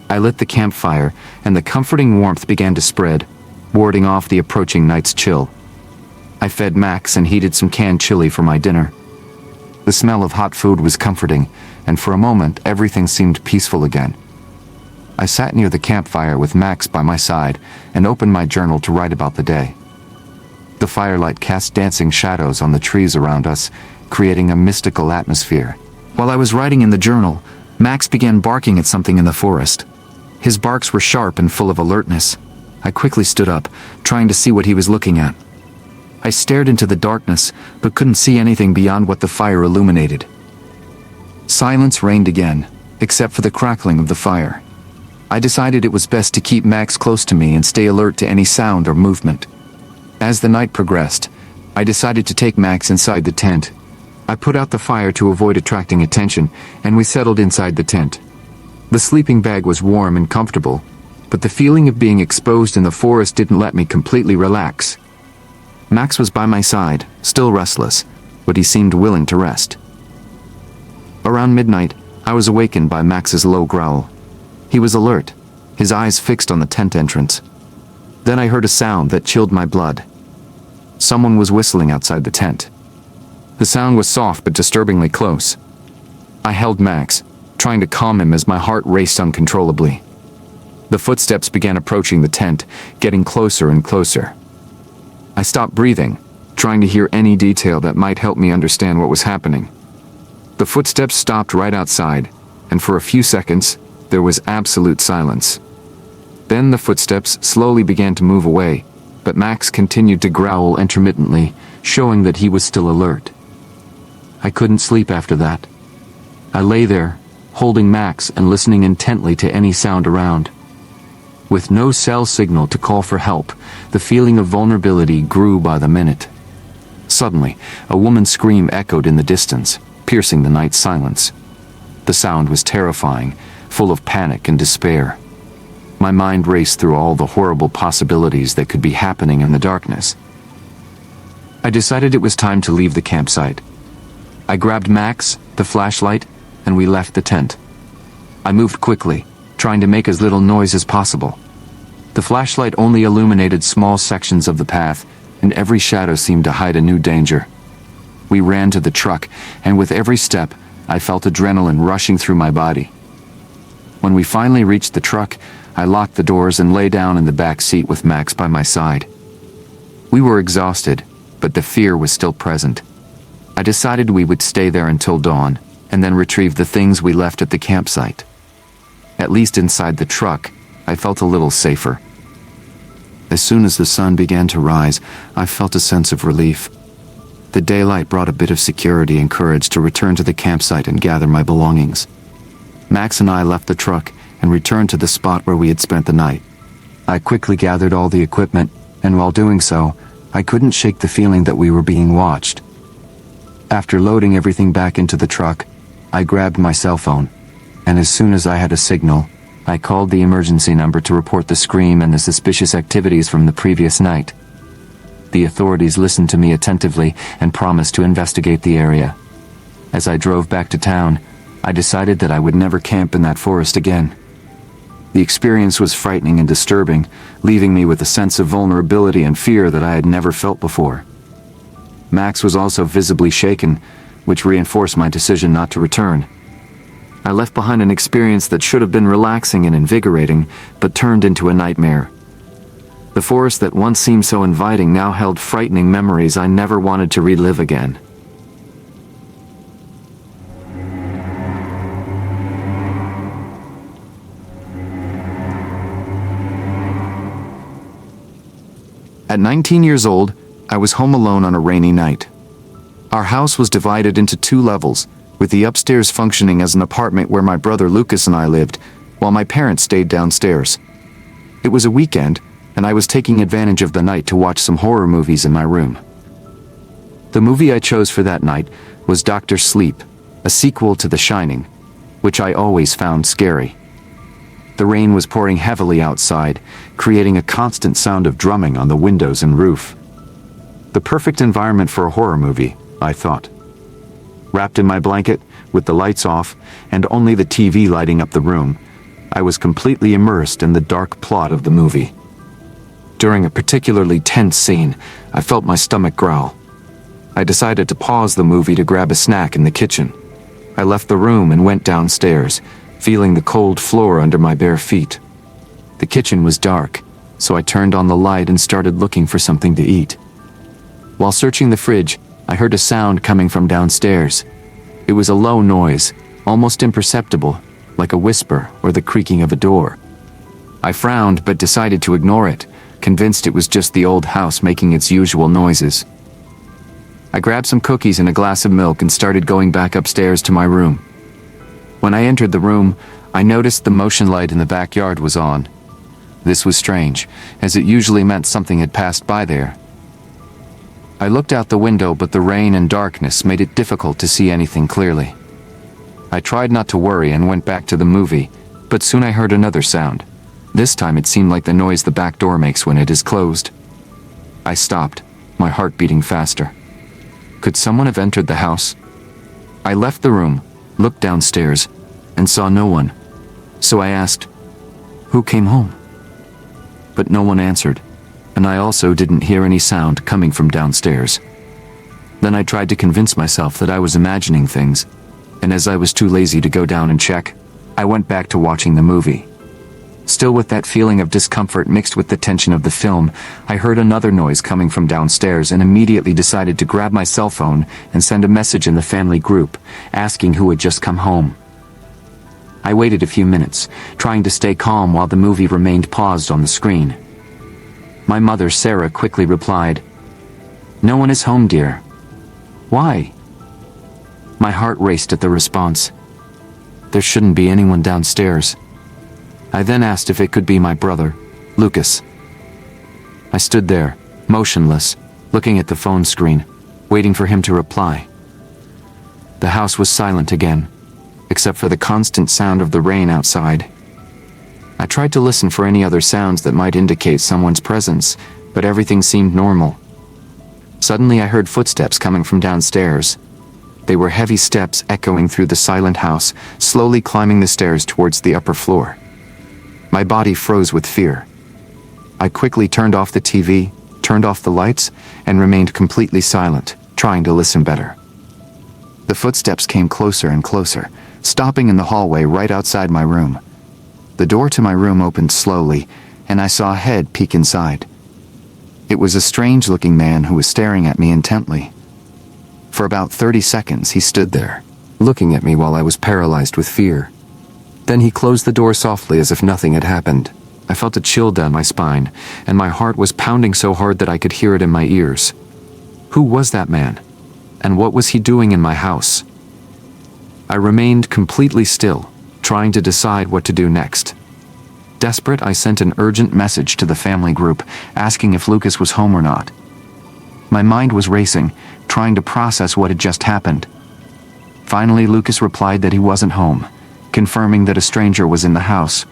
I lit the campfire and the comforting warmth began to spread, warding off the approaching night's chill. I fed Max and heated some canned chili for my dinner. The smell of hot food was comforting, and for a moment everything seemed peaceful again. I sat near the campfire with Max by my side and opened my journal to write about the day. The firelight cast dancing shadows on the trees around us, creating a mystical atmosphere. While I was writing in the journal, Max began barking at something in the forest. His barks were sharp and full of alertness. I quickly stood up, trying to see what he was looking at. I stared into the darkness, but couldn't see anything beyond what the fire illuminated. Silence reigned again, except for the crackling of the fire. I decided it was best to keep Max close to me and stay alert to any sound or movement. As the night progressed, I decided to take Max inside the tent. I put out the fire to avoid attracting attention, and we settled inside the tent. The sleeping bag was warm and comfortable, but the feeling of being exposed in the forest didn't let me completely relax. Max was by my side, still restless, but he seemed willing to rest. Around midnight, I was awakened by Max's low growl. He was alert, his eyes fixed on the tent entrance. Then I heard a sound that chilled my blood. Someone was whistling outside the tent. The sound was soft but disturbingly close. I held Max, trying to calm him as my heart raced uncontrollably. The footsteps began approaching the tent, getting closer and closer. I stopped breathing, trying to hear any detail that might help me understand what was happening. The footsteps stopped right outside, and for a few seconds, there was absolute silence. Then the footsteps slowly began to move away, but Max continued to growl intermittently, showing that he was still alert. I couldn't sleep after that. I lay there, holding Max and listening intently to any sound around. With no cell signal to call for help, the feeling of vulnerability grew by the minute. Suddenly, a woman's scream echoed in the distance, piercing the night silence. The sound was terrifying, full of panic and despair. My mind raced through all the horrible possibilities that could be happening in the darkness. I decided it was time to leave the campsite. I grabbed Max, the flashlight, and we left the tent. I moved quickly, trying to make as little noise as possible. The flashlight only illuminated small sections of the path, and every shadow seemed to hide a new danger. We ran to the truck, and with every step, I felt adrenaline rushing through my body. When we finally reached the truck, I locked the doors and lay down in the back seat with Max by my side. We were exhausted, but the fear was still present. I decided we would stay there until dawn, and then retrieve the things we left at the campsite. At least inside the truck, I felt a little safer. As soon as the sun began to rise, I felt a sense of relief. The daylight brought a bit of security and courage to return to the campsite and gather my belongings. Max and I left the truck and returned to the spot where we had spent the night. I quickly gathered all the equipment, and while doing so, I couldn't shake the feeling that we were being watched. After loading everything back into the truck, I grabbed my cell phone, and as soon as I had a signal, I called the emergency number to report the scream and the suspicious activities from the previous night. The authorities listened to me attentively and promised to investigate the area. As I drove back to town, I decided that I would never camp in that forest again. The experience was frightening and disturbing, leaving me with a sense of vulnerability and fear that I had never felt before. Max was also visibly shaken, which reinforced my decision not to return. I left behind an experience that should have been relaxing and invigorating, but turned into a nightmare. The forest that once seemed so inviting now held frightening memories I never wanted to relive again. At 19 years old, I was home alone on a rainy night. Our house was divided into 2 levels, with the upstairs functioning as an apartment where my brother Lucas and I lived, while my parents stayed downstairs. It was a weekend, and I was taking advantage of the night to watch some horror movies in my room. The movie I chose for that night was Dr. Sleep, a sequel to The Shining, which I always found scary. The rain was pouring heavily outside, creating a constant sound of drumming on the windows and roof. The perfect environment for a horror movie, I thought. Wrapped in my blanket, with the lights off, and only the TV lighting up the room, I was completely immersed in the dark plot of the movie. During a particularly tense scene, I felt my stomach growl. I decided to pause the movie to grab a snack in the kitchen. I left the room and went downstairs, feeling the cold floor under my bare feet. The kitchen was dark, so I turned on the light and started looking for something to eat. While searching the fridge, I heard a sound coming from downstairs. It was a low noise, almost imperceptible, like a whisper or the creaking of a door. I frowned but decided to ignore it, convinced it was just the old house making its usual noises. I grabbed some cookies and a glass of milk and started going back upstairs to my room. When I entered the room, I noticed the motion light in the backyard was on. This was strange, as it usually meant something had passed by there. I looked out the window, but the rain and darkness made it difficult to see anything clearly. I tried not to worry and went back to the movie, but soon I heard another sound. This time it seemed like the noise the back door makes when it is closed. I stopped, my heart beating faster. Could someone have entered the house? I left the room, looked downstairs, and saw no one. So I asked, "Who came home?" But no one answered, and I also didn't hear any sound coming from downstairs. Then I tried to convince myself that I was imagining things, and as I was too lazy to go down and check, I went back to watching the movie. Still with that feeling of discomfort mixed with the tension of the film, I heard another noise coming from downstairs and immediately decided to grab my cell phone and send a message in the family group, asking who had just come home. I waited a few minutes, trying to stay calm while the movie remained paused on the screen. My mother, Sarah, quickly replied, "No one is home, dear." "Why?" My heart raced at the response. There shouldn't be anyone downstairs. I then asked if it could be my brother, Lucas. I stood there, motionless, looking at the phone screen, waiting for him to reply. The house was silent again, except for the constant sound of the rain outside. I tried to listen for any other sounds that might indicate someone's presence, but everything seemed normal. Suddenly I heard footsteps coming from downstairs. They were heavy steps echoing through the silent house, slowly climbing the stairs towards the upper floor. My body froze with fear. I quickly turned off the TV, turned off the lights, and remained completely silent, trying to listen better. The footsteps came closer and closer, stopping in the hallway right outside my room. The door to my room opened slowly, and I saw a head peek inside. It was a strange-looking man who was staring at me intently. For about 30 seconds, he stood there, looking at me while I was paralyzed with fear. Then he closed the door softly as if nothing had happened. I felt a chill down my spine, and my heart was pounding so hard that I could hear it in my ears. Who was that man? And what was he doing in my house? I remained completely still, trying to decide what to do next. Desperate, I sent an urgent message to the family group, asking if Lucas was home or not. My mind was racing, trying to process what had just happened. Finally, Lucas replied that he wasn't home, confirming that a stranger was in the house.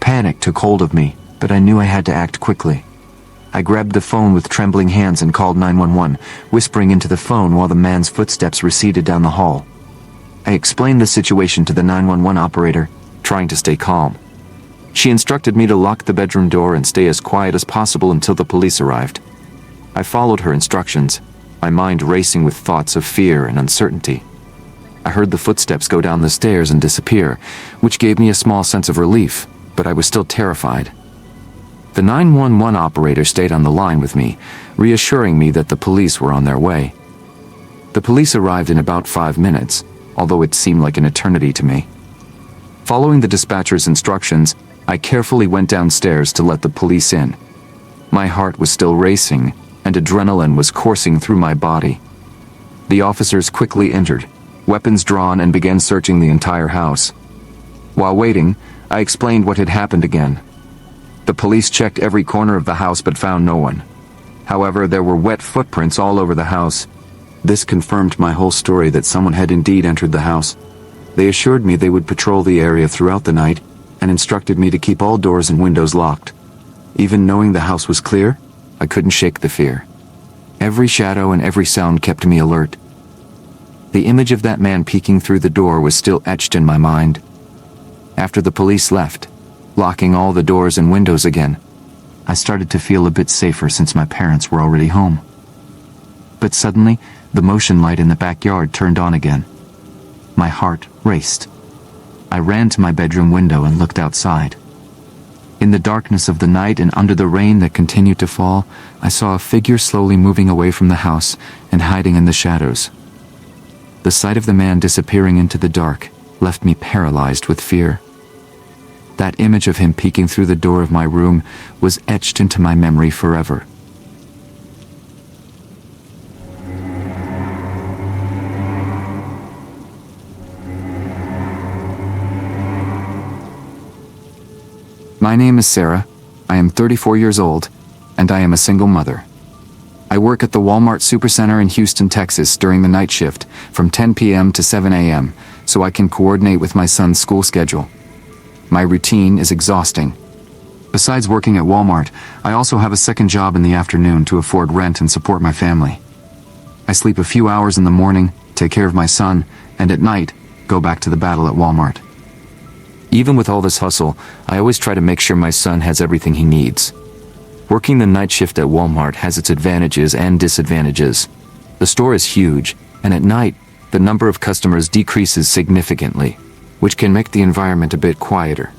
Panic took hold of me, but I knew I had to act quickly. I grabbed the phone with trembling hands and called 911, whispering into the phone while the man's footsteps receded down the hall. I explained the situation to the 911 operator, trying to stay calm. She instructed me to lock the bedroom door and stay as quiet as possible until the police arrived. I followed her instructions, my mind racing with thoughts of fear and uncertainty. I heard the footsteps go down the stairs and disappear, which gave me a small sense of relief, but I was still terrified. The 911 operator stayed on the line with me, reassuring me that the police were on their way. The police arrived in about 5 minutes, although it seemed like an eternity to me. Following the dispatcher's instructions, I carefully went downstairs to let the police in. My heart was still racing, and adrenaline was coursing through my body. The officers quickly entered, weapons drawn, and began searching the entire house. While waiting, I explained what had happened again. The police checked every corner of the house but found no one. However, there were wet footprints all over the house. This confirmed my whole story that someone had indeed entered the house. They assured me they would patrol the area throughout the night and instructed me to keep all doors and windows locked. Even knowing the house was clear, I couldn't shake the fear. Every shadow and every sound kept me alert. The image of that man peeking through the door was still etched in my mind. After the police left, locking all the doors and windows again, I started to feel a bit safer since my parents were already home. But suddenly, the motion light in the backyard turned on again. My heart raced. I ran to my bedroom window and looked outside. In the darkness of the night and under the rain that continued to fall, I saw a figure slowly moving away from the house and hiding in the shadows. The sight of the man disappearing into the dark left me paralyzed with fear. That image of him peeking through the door of my room was etched into my memory forever. My name is Sarah, I am 34 years old, and I am a single mother. I work at the Walmart Supercenter in Houston, Texas during the night shift from 10 p.m. to 7 a.m. so I can coordinate with my son's school schedule. My routine is exhausting. Besides working at Walmart, I also have a second job in the afternoon to afford rent and support my family. I sleep a few hours in the morning, take care of my son, and at night, go back to the battle at Walmart. Even with all this hustle, I always try to make sure my son has everything he needs. Working the night shift at Walmart has its advantages and disadvantages. The store is huge, and at night, the number of customers decreases significantly, which can make the environment a bit quieter.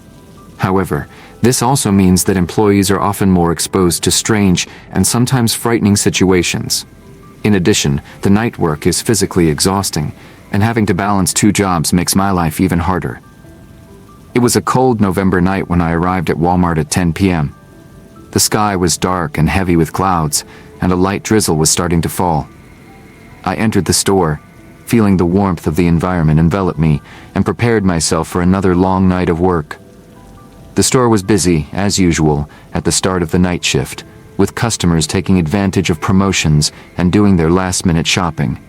However, this also means that employees are often more exposed to strange and sometimes frightening situations. In addition, the night work is physically exhausting, and having to balance 2 jobs makes my life even harder. It was a cold November night when I arrived at Walmart at 10 p.m. The sky was dark and heavy with clouds, and a light drizzle was starting to fall. I entered the store, feeling the warmth of the environment envelop me, and prepared myself for another long night of work. The store was busy, as usual, at the start of the night shift, with customers taking advantage of promotions and doing their last-minute shopping.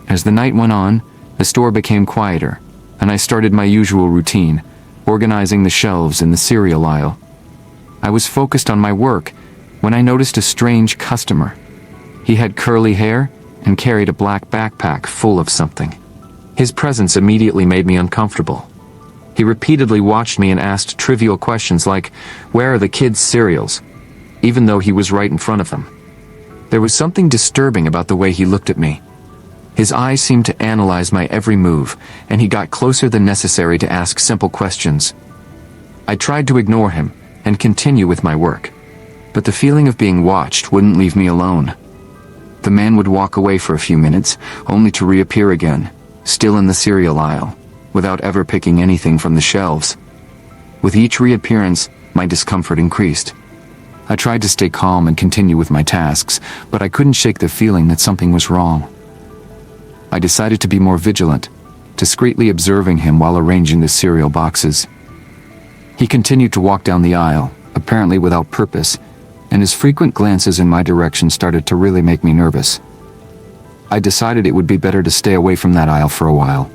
As the night went on, the store became quieter, and I started my usual routine, organizing the shelves in the cereal aisle. I was focused on my work when I noticed a strange customer. He had curly hair and carried a black backpack full of something. His presence immediately made me uncomfortable. He repeatedly watched me and asked trivial questions like, "Where are the kids' cereals?" even though he was right in front of them. There was something disturbing about the way he looked at me. His eyes seemed to analyze my every move, and he got closer than necessary to ask simple questions. I tried to ignore him and continue with my work, but the feeling of being watched wouldn't leave me alone. The man would walk away for a few minutes, only to reappear again, still in the cereal aisle, without ever picking anything from the shelves. With each reappearance, my discomfort increased. I tried to stay calm and continue with my tasks, but I couldn't shake the feeling that something was wrong. I decided to be more vigilant, discreetly observing him while arranging the cereal boxes. He continued to walk down the aisle, apparently without purpose, and his frequent glances in my direction started to really make me nervous. I decided it would be better to stay away from that aisle for a while.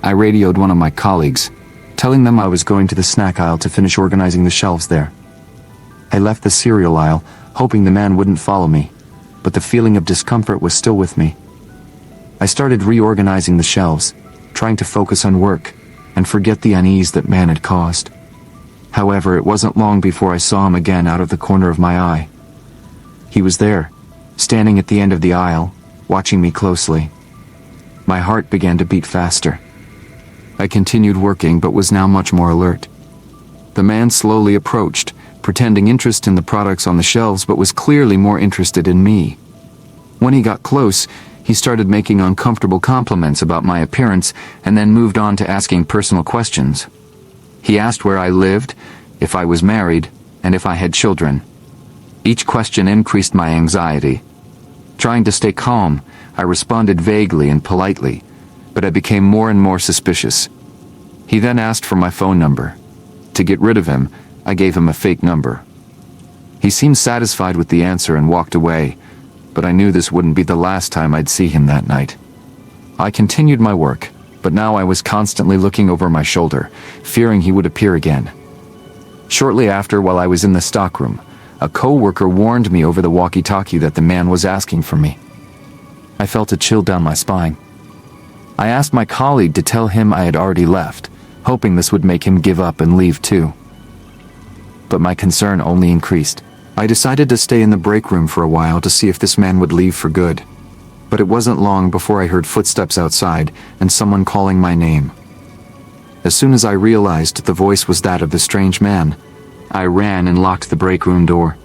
I radioed one of my colleagues, telling them I was going to the snack aisle to finish organizing the shelves there. I left the cereal aisle, hoping the man wouldn't follow me, but the feeling of discomfort was still with me. I started reorganizing the shelves, trying to focus on work, and forget the unease that man had caused. However, it wasn't long before I saw him again out of the corner of my eye. He was there, standing at the end of the aisle, watching me closely. My heart began to beat faster. I continued working but was now much more alert. The man slowly approached, pretending interest in the products on the shelves but was clearly more interested in me. When he got close, he started making uncomfortable compliments about my appearance and then moved on to asking personal questions. He asked where I lived, if I was married, and if I had children. Each question increased my anxiety. Trying to stay calm, I responded vaguely and politely, but I became more and more suspicious. He then asked for my phone number. To get rid of him, I gave him a fake number. He seemed satisfied with the answer and walked away, but I knew this wouldn't be the last time I'd see him that night. I continued my work, but now I was constantly looking over my shoulder, fearing he would appear again. Shortly after, while I was in the stockroom, a co-worker warned me over the walkie-talkie that the man was asking for me. I felt a chill down my spine. I asked my colleague to tell him I had already left, hoping this would make him give up and leave too. But my concern only increased. I decided to stay in the break room for a while to see if this man would leave for good. But it wasn't long before I heard footsteps outside and someone calling my name. As soon as I realized the voice was that of the strange man, I ran and locked the break room door.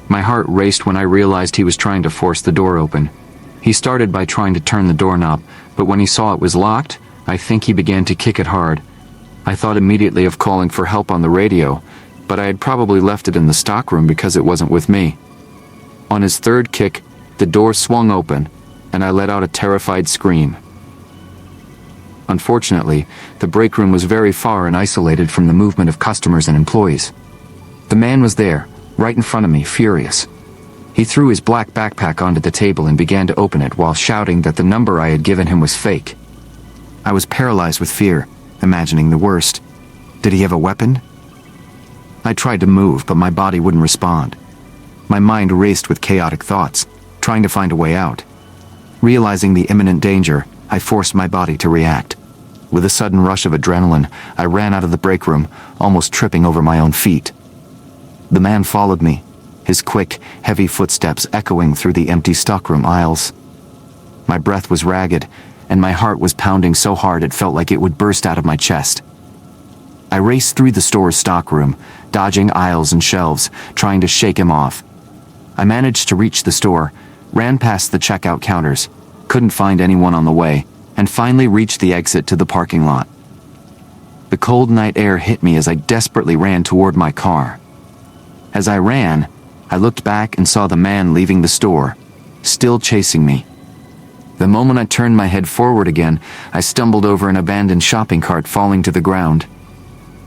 My heart raced when I realized he was trying to force the door open. He started by trying to turn the doorknob, but when he saw it was locked, I think he began to kick it hard. I thought immediately of calling for help on the radio, but I had probably left it in the stockroom because it wasn't with me. On his third kick, the door swung open, and I let out a terrified scream. Unfortunately, the break room was very far and isolated from the movement of customers and employees. The man was there, right in front of me, furious. He threw his black backpack onto the table and began to open it while shouting that the number I had given him was fake. I was paralyzed with fear, imagining the worst. Did he have a weapon? I tried to move, but my body wouldn't respond. My mind raced with chaotic thoughts, trying to find a way out. Realizing the imminent danger, I forced my body to react. With a sudden rush of adrenaline, I ran out of the break room, almost tripping over my own feet. The man followed me, his quick, heavy footsteps echoing through the empty stockroom aisles. My breath was ragged, and my heart was pounding so hard it felt like it would burst out of my chest. I raced through the store's stockroom, dodging aisles and shelves, trying to shake him off. I managed to reach the store, ran past the checkout counters, couldn't find anyone on the way, and finally reached the exit to the parking lot. The cold night air hit me as I desperately ran toward my car. As I ran, I looked back and saw the man leaving the store, still chasing me. The moment I turned my head forward again, I stumbled over an abandoned shopping cart falling to the ground.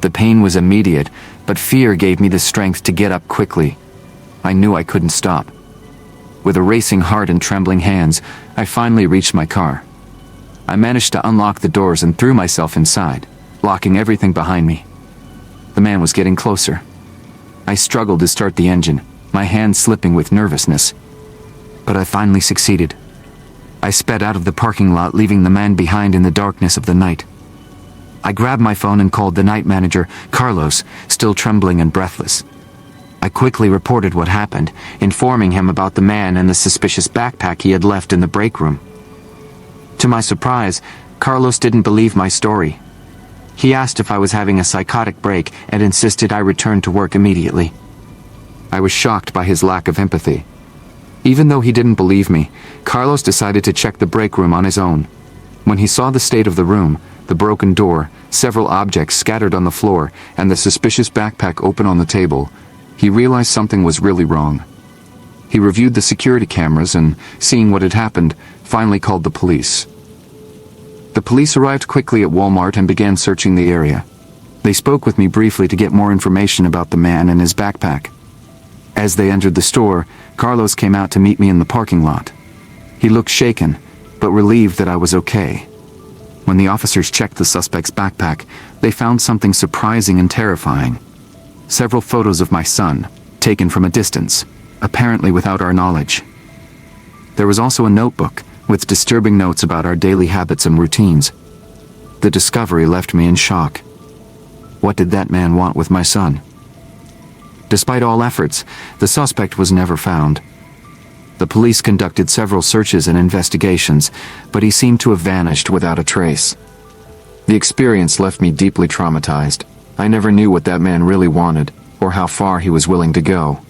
The pain was immediate, but fear gave me the strength to get up quickly. I knew I couldn't stop. With a racing heart and trembling hands, I finally reached my car. I managed to unlock the doors and threw myself inside, locking everything behind me. The man was getting closer. I struggled to start the engine, my hands slipping with nervousness. But I finally succeeded. I sped out of the parking lot, leaving the man behind in the darkness of the night. I grabbed my phone and called the night manager, Carlos, still trembling and breathless. I quickly reported what happened, informing him about the man and the suspicious backpack he had left in the break room. To my surprise, Carlos didn't believe my story. He asked if I was having a psychotic break and insisted I return to work immediately. I was shocked by his lack of empathy. Even though he didn't believe me, Carlos decided to check the break room on his own. When he saw the state of the room, the broken door, several objects scattered on the floor, and the suspicious backpack open on the table, he realized something was really wrong. He reviewed the security cameras and, seeing what had happened, finally called the police. The police arrived quickly at Walmart and began searching the area. They spoke with me briefly to get more information about the man and his backpack. As they entered the store, Carlos came out to meet me in the parking lot. He looked shaken, but relieved that I was okay. When the officers checked the suspect's backpack, they found something surprising and terrifying. Several photos of my son, taken from a distance, apparently without our knowledge. There was also a notebook, with disturbing notes about our daily habits and routines. The discovery left me in shock. What did that man want with my son? Despite all efforts, the suspect was never found. The police conducted several searches and investigations, but he seemed to have vanished without a trace. The experience left me deeply traumatized. I never knew what that man really wanted, or how far he was willing to go.